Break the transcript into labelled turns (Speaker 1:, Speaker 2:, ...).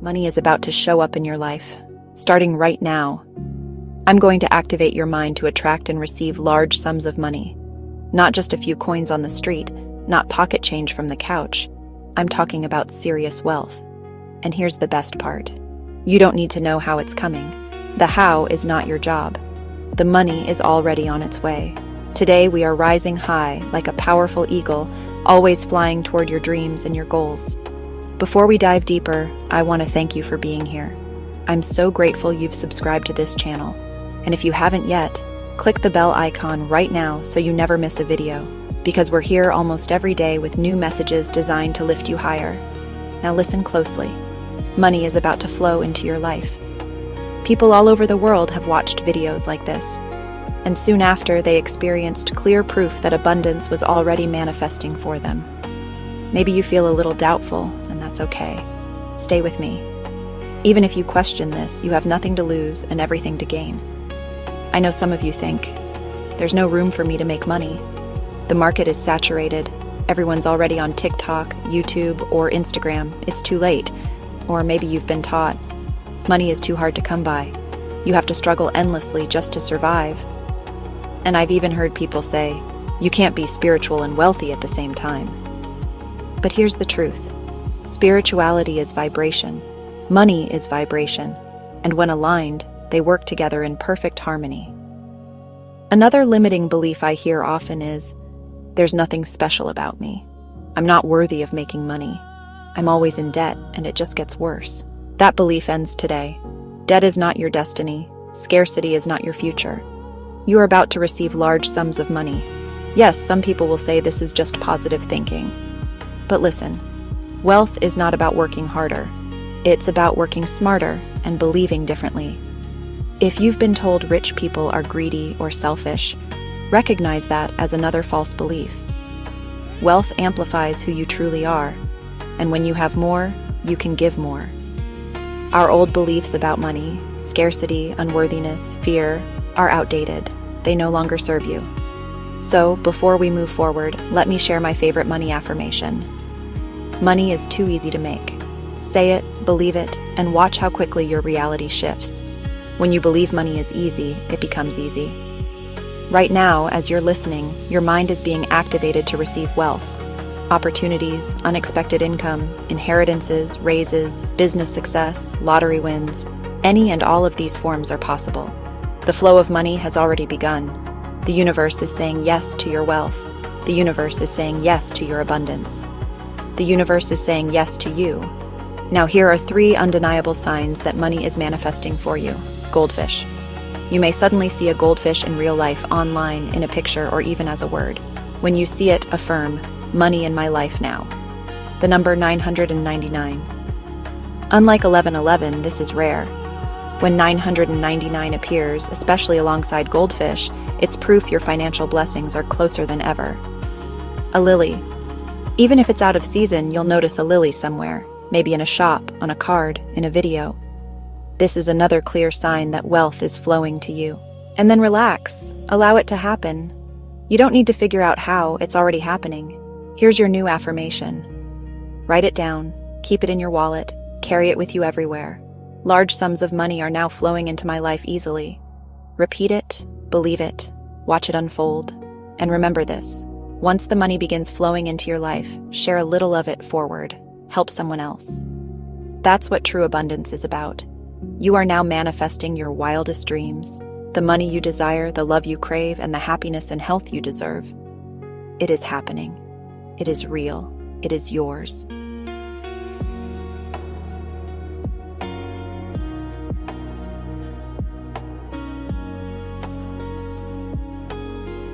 Speaker 1: Money is about to show up in your life, starting right now. I'm going to activate your mind to attract and receive large sums of money. Not just a few coins on the street, not pocket change from the couch. I'm talking about serious wealth. And here's the best part. You don't need to know how it's coming. The how is not your job. The money is already on its way. Today we are rising high like a powerful eagle, always flying toward your dreams and your goals. Before we dive deeper, I want to thank you for being here. I'm so grateful you've subscribed to this channel. And if you haven't yet, click the bell icon right now so you never miss a video, because we're here almost every day with new messages designed to lift you higher. Now listen closely. Money is about to flow into your life. People all over the world have watched videos like this, and soon after they experienced clear proof that abundance was already manifesting for them. Maybe you feel a little doubtful, and that's okay. Stay with me. Even if you question this, you have nothing to lose and everything to gain. I know some of you think, there's no room for me to make money. The market is saturated. Everyone's already on TikTok, YouTube, or Instagram. It's too late. Or maybe you've been taught, money is too hard to come by. You have to struggle endlessly just to survive. And I've even heard people say, you can't be spiritual and wealthy at the same time. But here's the truth. Spirituality is vibration. Money is vibration. And when aligned, they work together in perfect harmony. Another limiting belief I hear often is, there's nothing special about me. I'm not worthy of making money. I'm always in debt, and it just gets worse. That belief ends today. Debt is not your destiny. Scarcity is not your future. You are about to receive large sums of money. Yes, some people will say this is just positive thinking. But listen, wealth is not about working harder. It's about working smarter and believing differently. If you've been told rich people are greedy or selfish, recognize that as another false belief. Wealth amplifies who you truly are, and when you have more, you can give more. Our old beliefs about money, scarcity, unworthiness, fear, are outdated. They no longer serve you. So, before we move forward, let me share my favorite money affirmation. Money is too easy to make. Say it, believe it, and watch how quickly your reality shifts. When you believe money is easy, it becomes easy. Right now, as you're listening, your mind is being activated to receive wealth. Opportunities, unexpected income, inheritances, raises, business success, lottery wins, any and all of these forms are possible. The flow of money has already begun. The universe is saying yes to your wealth. The universe is saying yes to your abundance. The universe is saying yes to you. Now here are 3 undeniable signs that money is manifesting for you. Goldfish. You may suddenly see a goldfish in real life, online, in a picture, or even as a word. When you see it, affirm, money in my life now. The number 999. Unlike 1111, this is rare. When 999 appears, especially alongside goldfish, it's proof your financial blessings are closer than ever. A lily. Even if it's out of season, you'll notice a lily somewhere, maybe in a shop, on a card, in a video. This is another clear sign that wealth is flowing to you. And then relax. Allow it to happen. You don't need to figure out how, it's already happening. Here's your new affirmation. Write it down, keep it in your wallet, carry it with you everywhere. Large sums of money are now flowing into my life easily. Repeat it, believe it, watch it unfold. And remember this, once the money begins flowing into your life, share a little of it forward. Help someone else. That's what true abundance is about. You are now manifesting your wildest dreams, the money you desire, the love you crave, and the happiness and health you deserve. It is happening. It is real. It is yours.